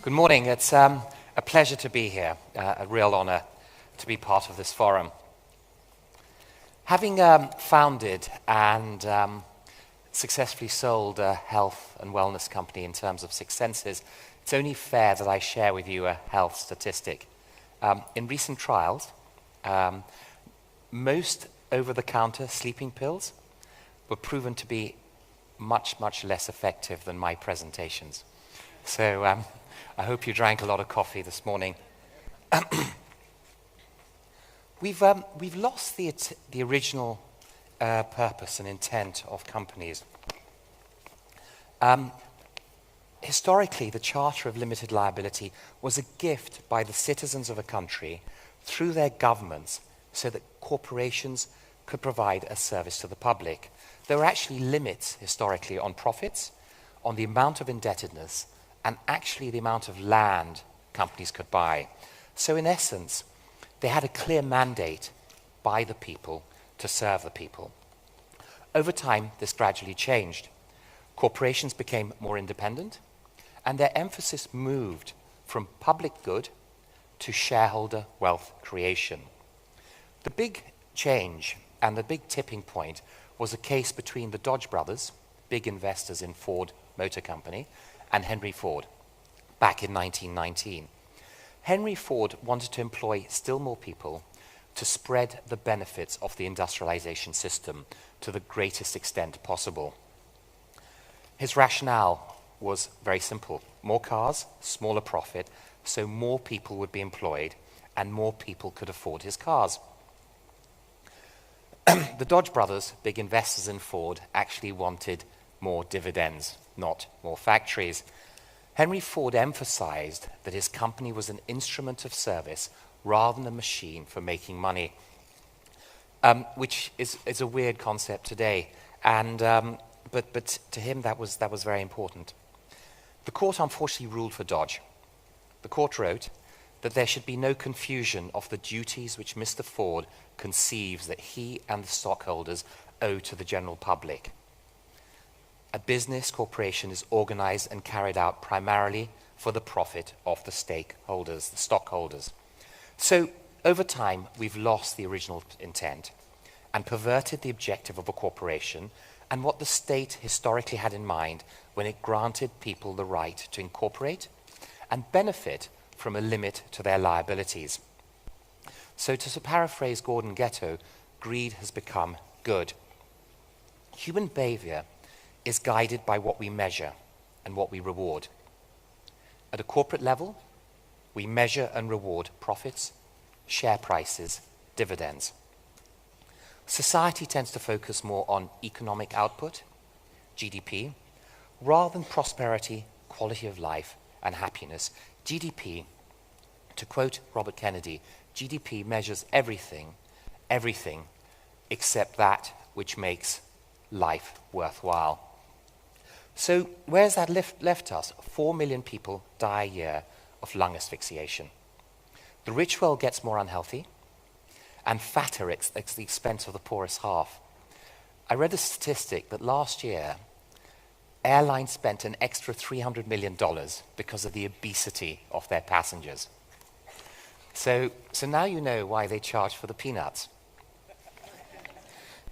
Good morning. It's a pleasure to be here, a real honor to be part of this forum. Having founded and successfully sold a health and wellness company in terms of Six Senses, it's only fair that I share with you a health statistic. In recent trials, most over-the-counter sleeping pills were proven to be much, much less effective than my presentations. So I hope you drank a lot of coffee this morning. We've lost the original purpose and intent of companies. Historically, the Charter of Limited Liability was a gift by the citizens of a country through their governments so that corporations could provide a service to the public. There were actually limits historically on profits, on the amount of indebtedness, and actually the amount of land companies could buy. So in essence, they had a clear mandate by the people to serve the people. Over time, this gradually changed. Corporations became more independent, and their emphasis moved from public good to shareholder wealth creation. The big change and the big tipping point was a case between the Dodge brothers, big investors in Ford Motor Company, and Henry Ford, back in 1919. Henry Ford wanted to employ still more people to spread the benefits of the industrialization system to the greatest extent possible. His rationale was very simple. More cars, smaller profit, so more people would be employed and more people could afford his cars. The Dodge brothers, big investors in Ford, actually wanted more dividends, not more factories. Henry Ford emphasized that his company was an instrument of service rather than a machine for making money, which is a weird concept today. And but to him that was very important. The court unfortunately ruled for Dodge. The court wrote that there should be no confusion of the duties which Mr. Ford conceives that he and the stockholders owe to the general public. A business corporation is organized and carried out primarily for the profit of the stakeholders, the stockholders. So over time, we've lost the original intent and perverted the objective of a corporation and what the state historically had in mind when it granted people the right to incorporate and benefit from a limit to their liabilities. So to paraphrase Gordon Ghetto, greed has become good. Human behavior is guided by what we measure and what we reward. At a corporate level, we measure and reward profits, share prices, dividends. Society tends to focus more on economic output, GDP, rather than prosperity, quality of life, and happiness. GDP, to quote Robert Kennedy, GDP measures everything except that which makes life worthwhile. So where's that left us? 4 million people die a year of lung asphyxiation. The rich world gets more unhealthy and fatter at the expense of the poorest half. I read a statistic that last year, airlines spent an extra $300 million because of the obesity of their passengers. So now you know why they charge for the peanuts.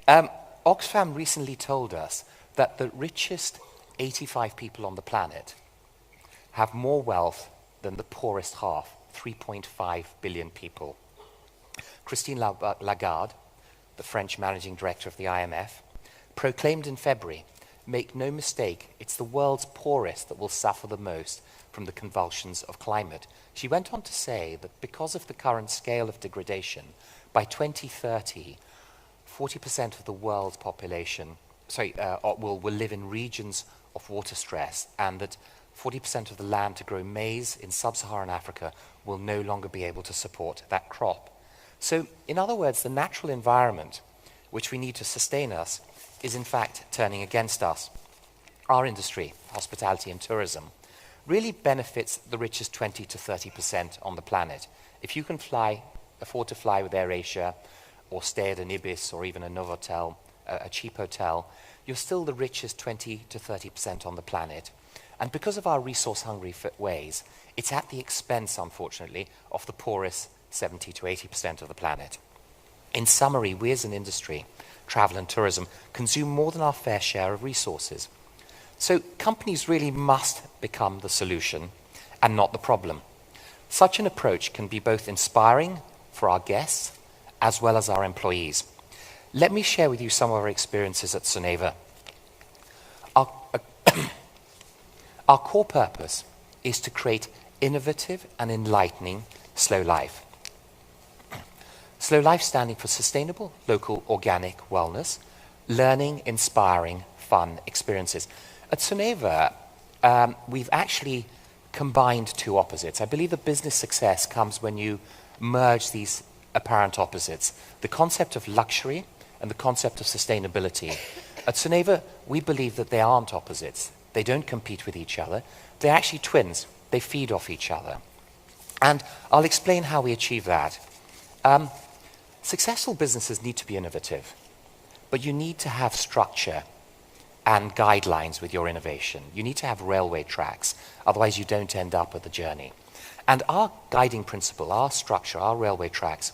Oxfam recently told us that the richest 85 people on the planet have more wealth than the poorest half, 3.5 billion people. Christine Lagarde, the French managing director of the IMF, proclaimed in February, "Make no mistake, it's the world's poorest that will suffer the most from the convulsions of climate." She went on to say that because of the current scale of degradation, by 2030, 40% of the world's population will live in regions of water stress, and that 40% of the land to grow maize in sub-Saharan Africa will no longer be able to support that crop. So, in other words, the natural environment which we need to sustain us is in fact turning against us. Our industry, hospitality and tourism, really benefits the richest 20 to 30% on the planet. If you can afford to fly with AirAsia, or stay at an Ibis or even a Novotel, a cheap hotel, you're still the richest 20 to 30% on the planet. And because of our resource-hungry ways, it's at the expense, unfortunately, of the poorest 70 to 80% of the planet. In summary, we as an industry, travel and tourism, consume more than our fair share of resources. So companies really must become the solution and not the problem. Such an approach can be both inspiring for our guests as well as our employees. Let me share with you some of our experiences at Soneva. Our core purpose is to create innovative and enlightening slow life. Slow life standing for sustainable, local, organic wellness, learning, inspiring, fun experiences. At Soneva, we've actually combined two opposites. I believe that business success comes when you merge these apparent opposites, the concept of luxury and the concept of sustainability. At Soneva, we believe that they aren't opposites. They don't compete with each other. They're actually twins. They feed off each other. And I'll explain how we achieve that. Successful businesses need to be innovative, but you need to have structure and guidelines with your innovation. You need to have railway tracks, otherwise you don't end up at the journey. And our guiding principle, our structure, our railway tracks,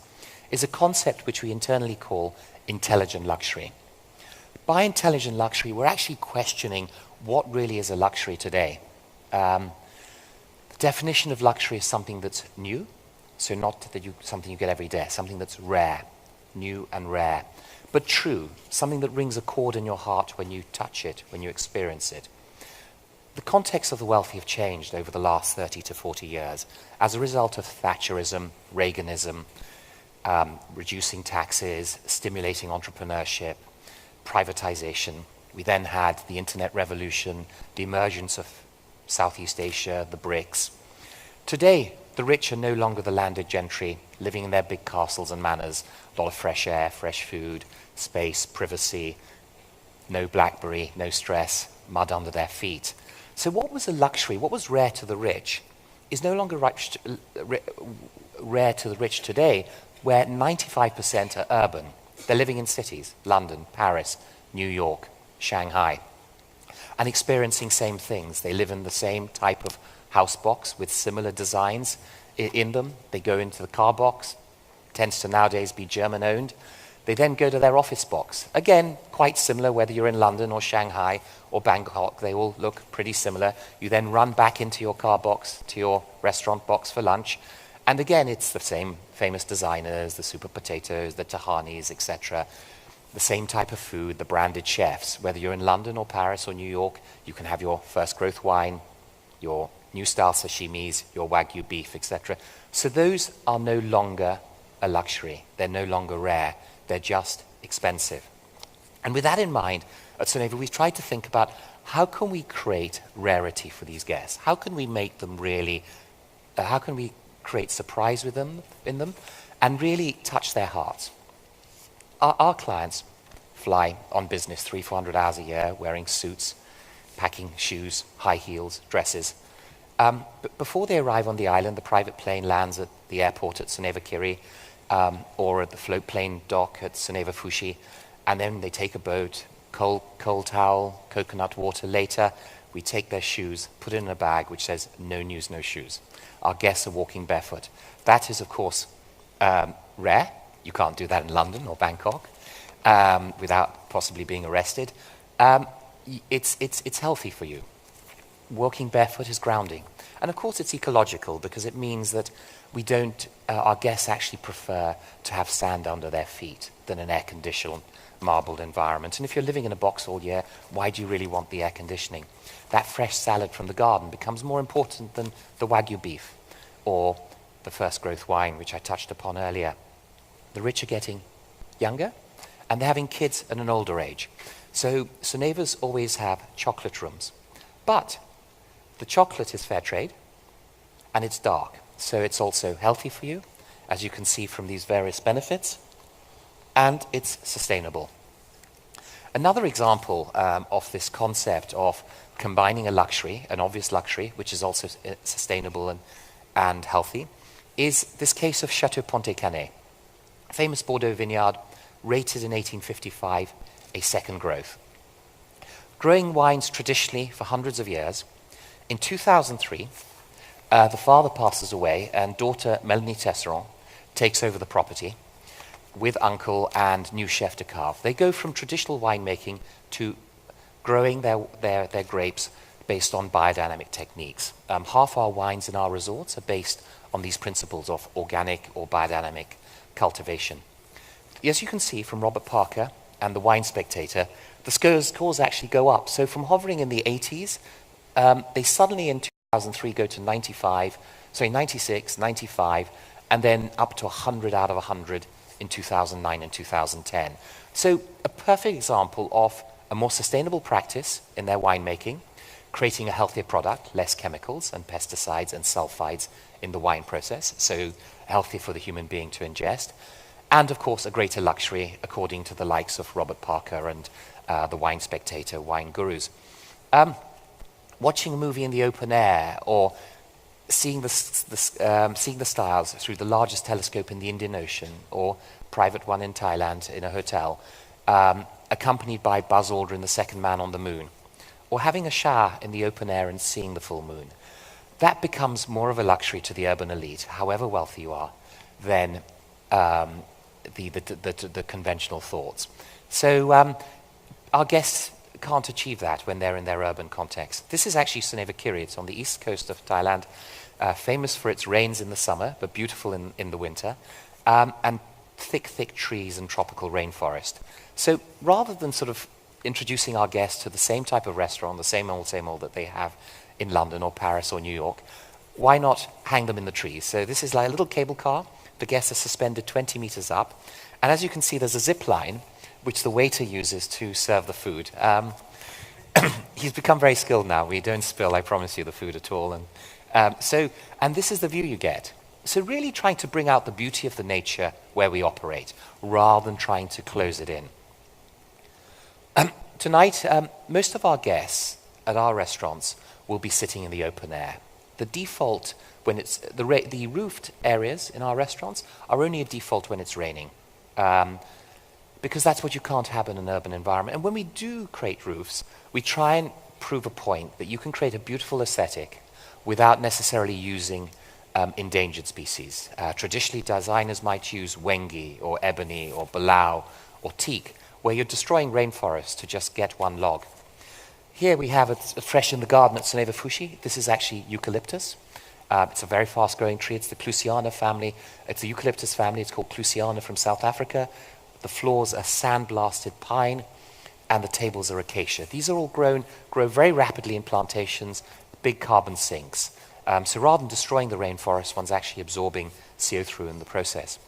is a concept which we internally call intelligent luxury. By intelligent luxury, we're actually questioning what really is a luxury today. The definition of luxury is something that's new, so not that something you get every day, something that's rare, new and rare, but true, something that rings a chord in your heart when you touch it, when you experience it. The context of the wealthy have changed over the last 30 to 40 years as a result of Thatcherism, Reaganism, reducing taxes, stimulating entrepreneurship, privatization. We then had the internet revolution, the emergence of Southeast Asia, the BRICS. Today, the rich are no longer the landed gentry, living in their big castles and manors. A lot of fresh air, fresh food, space, privacy, no BlackBerry, no stress, mud under their feet. So what was a luxury, what was rare to the rich, is no longer rare to the rich today, where 95% are urban. They're living in cities, London, Paris, New York, Shanghai, and experiencing same things. They live in the same type of house box with similar designs in them. They go into the car box, tends to nowadays be German owned. They then go to their office box. Again, quite similar whether you're in London or Shanghai or Bangkok, they all look pretty similar. You then run back into your car box, to your restaurant box for lunch. And again, it's the same famous designers, the super potatoes, the tahanis, etc. The same type of food, the branded chefs. Whether you're in London or Paris or New York, you can have your first growth wine, your new style sashimis, your Wagyu beef, etc. So those are no longer a luxury. They're no longer rare. They're just expensive. And with that in mind, at Soneva, we've tried to think about how can we create rarity for these guests? How can we make them really, how can we create surprise with them, in them, and really touch their hearts? Our clients fly on business 300-400 hours a year, wearing suits, packing shoes, high heels, dresses. But before they arrive on the island, the private plane lands at the airport at Soneva Kiri, or at the float plane dock at Soneva Fushi, and then they take a boat, cold towel, coconut water. Later, we take their shoes, put it in a bag which says, "No news, no shoes." Our guests are walking barefoot. That is, of course, rare. You can't do that in London or Bangkok without possibly being arrested. It's healthy for you. Walking barefoot is grounding. And of course it's ecological because it means that we don't, our guests actually prefer to have sand under their feet than an air-conditioned, marbled environment. And if you're living in a box all year, why do you really want the air conditioning? That fresh salad from the garden becomes more important than the Wagyu beef or the first growth wine, which I touched upon earlier. The rich are getting younger and they're having kids at an older age. So Sonevas always have chocolate rooms. But the chocolate is fair trade and it's dark. So it's also healthy for you, as you can see from these various benefits, and it's sustainable. Another example of this concept of combining a luxury, an obvious luxury, which is also sustainable and healthy, is this case of Chateau Pontet-Canet, famous Bordeaux vineyard, rated in 1855 a second growth. Growing wines traditionally for hundreds of years, In 2003, the father passes away, and daughter Melanie Tesseron takes over the property with uncle and new chef de cave. They go from traditional winemaking to growing their grapes based on biodynamic techniques. Half our wines in our resorts are based on these principles of organic or biodynamic cultivation. As you can see from Robert Parker and the Wine Spectator, the scores actually go up. So from hovering in the 80s, they suddenly in 2003 go to 96, 95, and then up to 100 out of 100 in 2009 and 2010. So a perfect example of a more sustainable practice in their winemaking, creating a healthier product, less chemicals and pesticides and sulfides in the wine process, so healthier for the human being to ingest, and of course a greater luxury according to the likes of Robert Parker and the Wine Spectator, wine gurus. Watching a movie in the open air or seeing the stars through the largest telescope in the Indian Ocean or private one in Thailand in a hotel, accompanied by Buzz Aldrin, the second man on the moon, or having a shower in the open air and seeing the full moon. That becomes more of a luxury to the urban elite, however wealthy you are, than the conventional thoughts. So our guests can't achieve that when they're in their urban context. This is actually Soneva Kiri. It's on the east coast of Thailand, famous for its rains in the summer, but beautiful in the winter, and thick trees and tropical rainforest. So rather than sort of introducing our guests to the same type of restaurant, the same old that they have in London or Paris or New York, why not hang them in the trees? So this is like a little cable car. The guests are suspended 20 meters up. And as you can see, there's a zip line, which the waiter uses to serve the food. He's become very skilled now. We don't spill, I promise you, the food at all. And this is the view you get. So really trying to bring out the beauty of the nature where we operate, rather than trying to close it in. Tonight, most of our guests at our restaurants will be sitting in the open air. The default, when it's the roofed areas in our restaurants are only a default when it's raining, because that's what you can't have in an urban environment. And when we do create roofs, we try and prove a point that you can create a beautiful aesthetic without necessarily using endangered species. Traditionally, designers might use wengi or ebony or balau or teak, where you're destroying rainforests to just get one log. Here we have it fresh in the garden at Soneva Fushi. This is actually eucalyptus. It's a very fast-growing tree. It's the Clusiana family. It's the eucalyptus family. It's called Clusiana from South Africa. The floors are sandblasted pine, and the tables are acacia. These are all grow very rapidly in plantations, big carbon sinks. So rather than destroying the rainforest, one's actually absorbing CO2 in the process.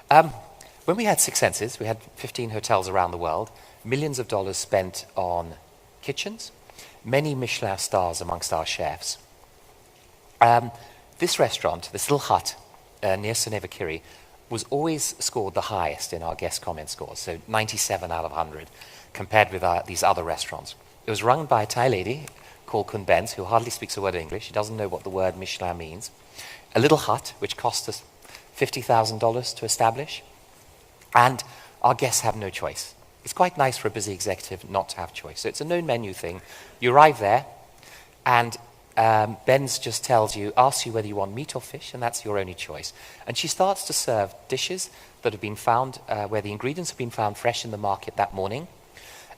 When we had Six Senses, we had 15 hotels around the world, millions of dollars spent on kitchens, many Michelin stars amongst our chefs. This restaurant, this little hut near Soneva Kiri, was always scored the highest in our guest comment scores, so 97 out of 100, compared with these other restaurants. It was run by a Thai lady called Kun Benz, who hardly speaks a word of English. She doesn't know what the word Michelin means. A little hut, which cost us $50,000 to establish. And our guests have no choice. It's quite nice for a busy executive not to have choice. So it's a known menu thing. You arrive there, and Benz just asks you whether you want meat or fish, and that's your only choice. And she starts to serve dishes that have been found, where the ingredients have been found fresh in the market that morning,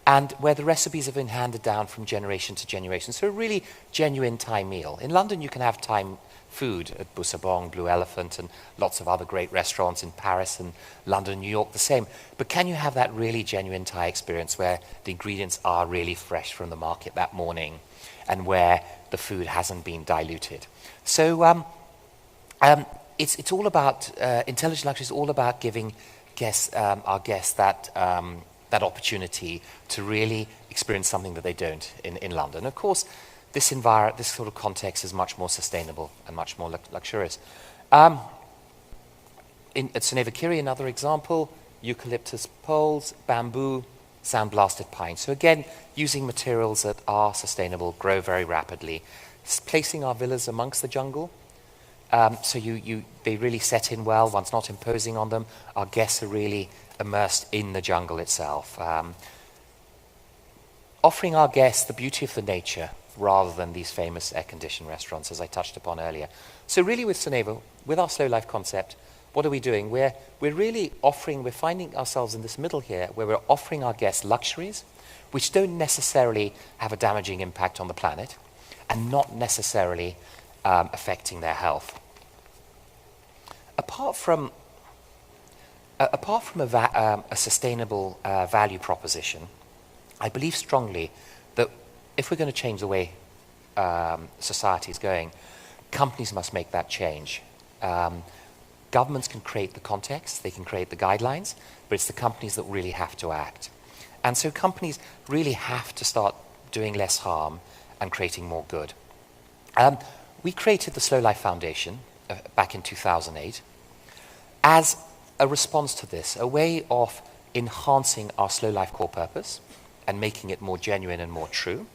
and where the recipes have been handed down from generation to generation. So a really genuine Thai meal. In London, you can have Thai food at Busabong, Blue Elephant, and lots of other great restaurants in Paris and London, New York, the same. But can you have that really genuine Thai experience where the ingredients are really fresh from the market that morning and where the food hasn't been diluted? So it's all about, intelligent luxury is all about giving our guests that opportunity to really experience something that they don't in London. Of course, this sort of context is much more sustainable and much more luxurious. At Soneva Kiri, another example, eucalyptus poles, bamboo, sandblasted pine. So again, using materials that are sustainable, grow very rapidly, placing our villas amongst the jungle. So they really set in well. One's not imposing on them. Our guests are really immersed in the jungle itself. Offering our guests the beauty of the nature rather than these famous air-conditioned restaurants, as I touched upon earlier. So really with Soneva, with our slow life concept, what are we doing? We're really offering, we're finding ourselves in this middle here, where we're offering our guests luxuries, which don't necessarily have a damaging impact on the planet, and not necessarily affecting their health. Apart from a sustainable value proposition, I believe strongly that if we're going to change the way society is going, companies must make that change. Governments can create the context, they can create the guidelines, but it's the companies that really have to act. And so companies really have to start doing less harm and creating more good. We created the Slow Life Foundation back in 2008 as a response to this, a way of enhancing our slow life core purpose and making it more genuine and more true.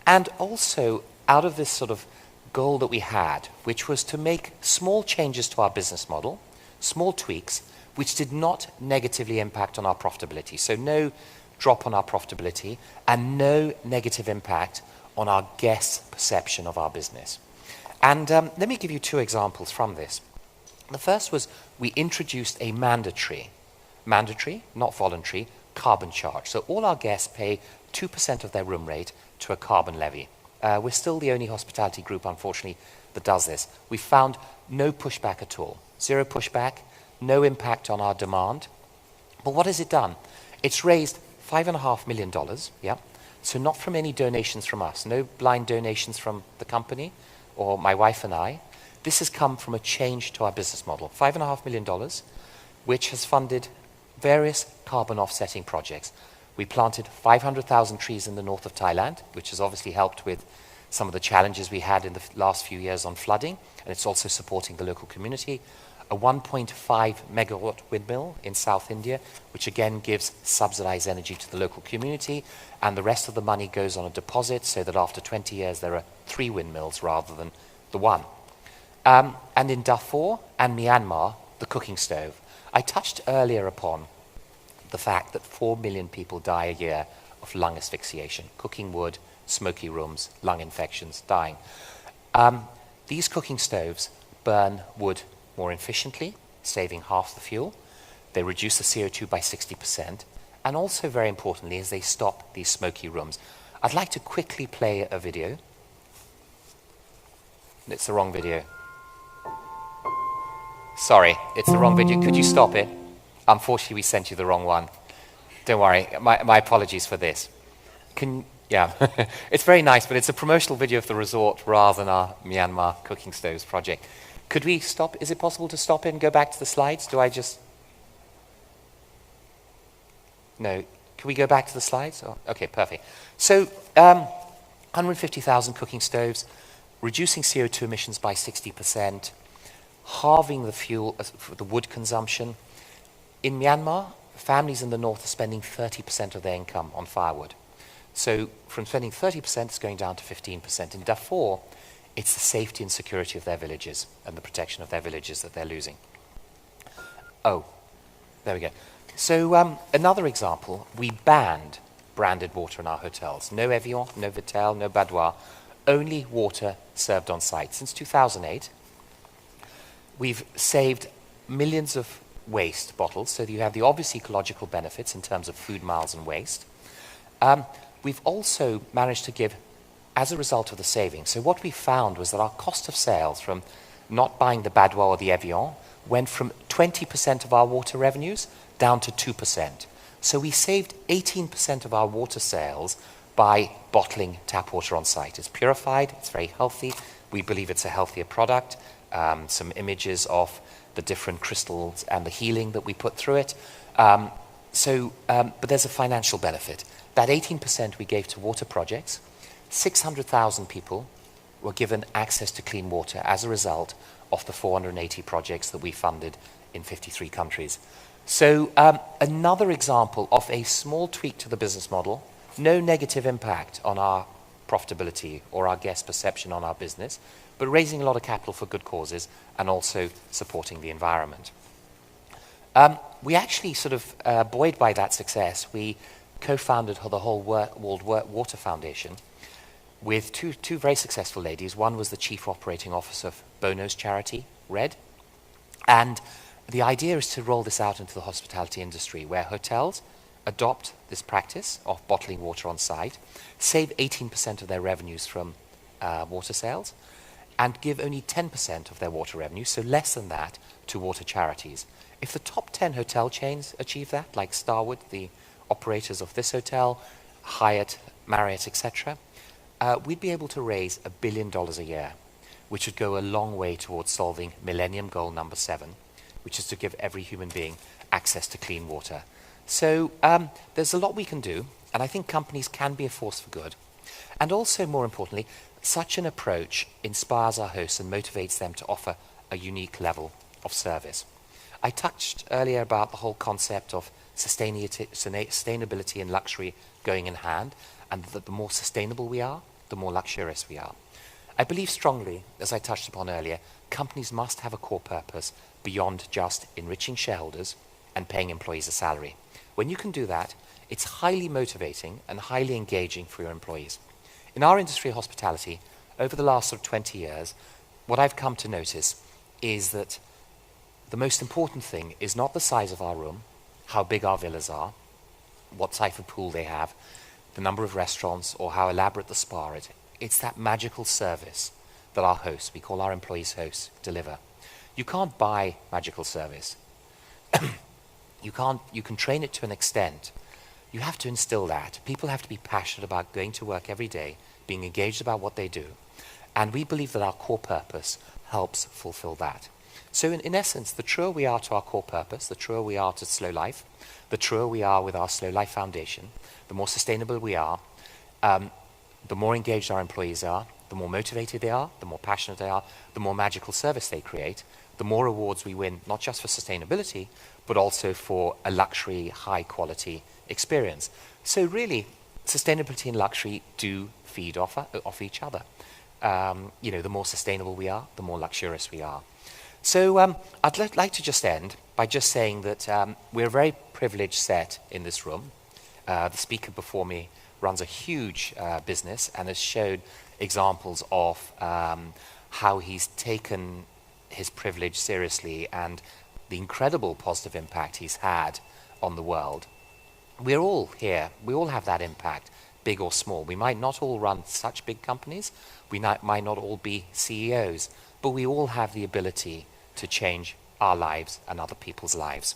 And also, out of this sort of goal that we had, which was to make small changes to our business model, small tweaks, which did not negatively impact on our profitability. So no drop on our profitability and no negative impact on our guests' perception of our business. And let me give you two examples from this. The first was we introduced a mandatory, not voluntary, carbon charge. So all our guests pay 2% of their room rate to a carbon levy. We're still the only hospitality group, unfortunately, that does this. We found no pushback at all. Zero pushback, no impact on our demand. But what has it done? It's raised $5.5 million, yeah? So not from any donations from us, no blind donations from the company or my wife and I. This has come from a change to our business model. $5.5 million, which has funded various carbon offsetting projects. We planted 500,000 trees in the north of Thailand, which has obviously helped with some of the challenges we had in the last few years on flooding, and it's also supporting the local community. A 1.5 megawatt windmill in South India, which again gives subsidized energy to the local community, and the rest of the money goes on a deposit so that after 20 years there are 3 windmills rather than the one. And in Darfur and Myanmar, the cooking stove. I touched earlier upon the fact that 4 million people die a year of lung asphyxiation, cooking wood, smoky rooms, lung infections, dying. These cooking stoves burn wood more efficiently, saving half the fuel. They reduce the CO2 by 60%, and also very importantly is they stop these smoky rooms. I'd like to quickly play a video. It's the wrong video. Sorry, it's the wrong video. Could you stop it? Unfortunately, we sent you the wrong one. Don't worry, my apologies for this. Yeah, it's very nice, but it's a promotional video of the resort rather than our Myanmar cooking stoves project. Could we stop? Is it possible to stop it and go back to the slides? Do I just... No. Can we go back to the slides? Oh, okay, perfect. So, 150,000 cooking stoves, reducing CO2 emissions by 60%, halving the fuel, the wood consumption. In Myanmar, families in the north are spending 30% of their income on firewood. So from spending 30%, it's going down to 15%. In Darfur, it's the safety and security of their villages and the protection of their villages that they're losing. Oh, there we go. So another example, we banned branded water in our hotels. No Evian, no Vitel, no Badois, only water served on site. Since 2008, we've saved millions of waste bottles, so that you have the obvious ecological benefits in terms of food miles and waste. We've also managed to give, as a result of the savings, so what we found was that our cost of sales from not buying the Badois or the Evian went from 20% of our water revenues down to 2%. So we saved 18% of our water sales by bottling tap water on site. It's purified, it's very healthy, we believe it's a healthier product. Some images of the different crystals and the healing that we put through it. But there's a financial benefit. That 18% we gave to water projects, 600,000 people were given access to clean water as a result of the 480 projects that we funded in 53 countries. So another example of a small tweak to the business model, no negative impact on our profitability or our guest perception on our business, but raising a lot of capital for good causes and also supporting the environment. We actually sort of, buoyed by that success, we co-founded the whole World Water Foundation. with two very successful ladies. One was the chief operating officer of Bono's charity, Red. And the idea is to roll this out into the hospitality industry, where hotels adopt this practice of bottling water on site, save 18% of their revenues from water sales, and give only 10% of their water revenue, so less than that, to water charities. If the top 10 hotel chains achieve that, like Starwood, the operators of this hotel, Hyatt, Marriott, etc., we'd be able to raise $1 billion a year, which would go a long way towards solving Millennium Goal number 7, which is to give every human being access to clean water. So there's a lot we can do, and I think companies can be a force for good. And also, more importantly, such an approach inspires our hosts and motivates them to offer a unique level of service. I touched earlier about the whole concept of sustainability and luxury going in hand, and that the more sustainable we are, the more luxurious we are. I believe strongly, as I touched upon earlier, companies must have a core purpose beyond just enriching shareholders and paying employees a salary. When you can do that, it's highly motivating and highly engaging for your employees. In our industry of hospitality, over the last 20 years, what I've come to notice is that the most important thing is not the size of our room, how big our villas are, what type of pool they have, the number of restaurants, or how elaborate the spa is. It's that magical service that our hosts, we call our employees hosts, deliver. You can't buy magical service. You can train it to an extent. You have to instill that. People have to be passionate about going to work every day, being engaged about what they do. And we believe that our core purpose helps fulfill that. So in essence, the truer we are to our core purpose, the truer we are to Slow Life, the truer we are with our Slow Life Foundation, the more sustainable we are, the more engaged our employees are, the more motivated they are, the more passionate they are, the more magical service they create, the more awards we win, not just for sustainability, but also for a luxury, high-quality experience. So really, sustainability and luxury do feed off each other. The more sustainable we are, the more luxurious we are. So I'd like to just end by just saying that we're a very privileged set in this room. The speaker before me runs a huge business and has showed examples of how he's taken his privilege seriously and the incredible positive impact he's had on the world. We're all here. We all have that impact, big or small. We might not all run such big companies. We might not all be CEOs, but we all have the ability to change our lives and other people's lives.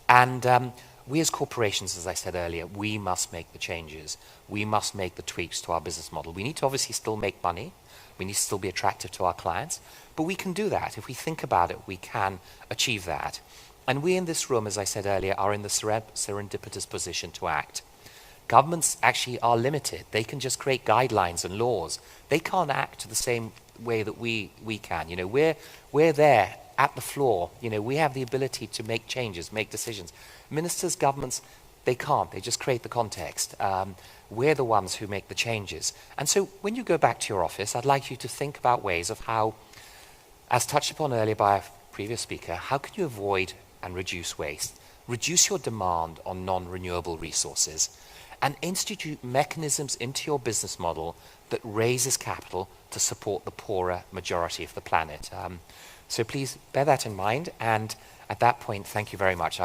And we as corporations, as I said earlier, we must make the changes. We must make the tweaks to our business model. We need to obviously still make money. We need to still be attractive to our clients. But we can do that. If we think about it, we can achieve that. And we in this room, as I said earlier, are in the serendipitous position to act. Governments actually are limited. They can just create guidelines and laws. They can't act the same way that we can. We're there at the floor. We have the ability to make changes, make decisions. Ministers, governments, they can't. They just create the context. We're the ones who make the changes. And so when you go back to your office, I'd like you to think about ways of how, as touched upon earlier by a previous speaker, how can you avoid and reduce waste, reduce your demand on non-renewable resources, and institute mechanisms into your business model that raises capital to support the poorer majority of the planet. So please bear that in mind, and at that point, thank you very much.